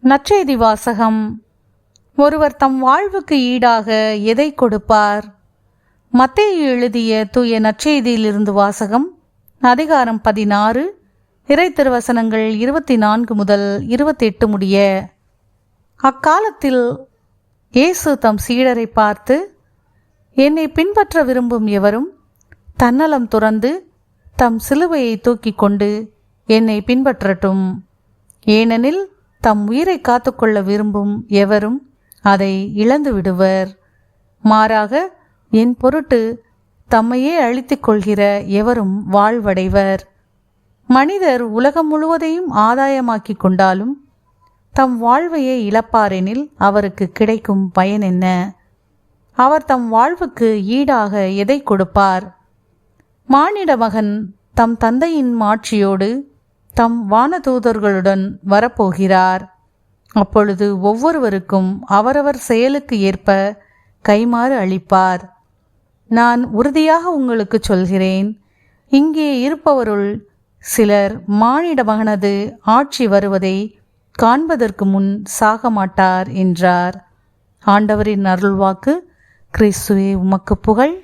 நற்செய்தி வாசகம். ஒருவர் தம் வாழ்வுக்கு ஈடாக எதை கொடுப்பார்? மத்தேயு எழுதிய தூய நற்செய்தியிலிருந்து வாசகம். அதிகாரம் 16, இறை திருவசனங்கள் 24 முதல் 28 முடிய. அக்காலத்தில் இயேசு தம் சீடரை பார்த்து, என்னை பின்பற்ற விரும்பும் எவரும் தன்னலம் துறந்து தம் சிலுவையை தூக்கி கொண்டு என்னை பின்பற்றட்டும். ஏனெனில் தம் உயிரை காத்துக்கொள்ள விரும்பும் எவரும் அதை இழந்து விடுவர். மாறாக என் பொருட்டு தம்மையே அழித்துக் கொள்கிற எவரும் வாழ்வடைவர். மனிதர் உலகம் முழுவதையும் ஆதாயமாக்கி கொண்டாலும் தம் வாழ்வையே இழப்பாரெனில் அவருக்கு கிடைக்கும் பயன் என்ன? அவர் தம் வாழ்வுக்கு ஈடாக எதை கொடுப்பார்? மானிட மகன் தம் தந்தையின் மாட்சியோடு தம் வானதூதர்களுடன் வரப்போகிறார். அப்பொழுது ஒவ்வொருவருக்கும் அவரவர் செயலுக்கு ஏற்ப கைமாறு அளிப்பார். நான் உறுதியாக உங்களுக்கு சொல்கிறேன், இங்கே இருப்பவருள் சிலர் மானிட மகனது ஆட்சி வருவதை காண்பதற்கு முன் சாக மாட்டார் என்றார். ஆண்டவரின் அருள்வாக்கு. கிறிஸ்துவே உமக்கு புகழ்.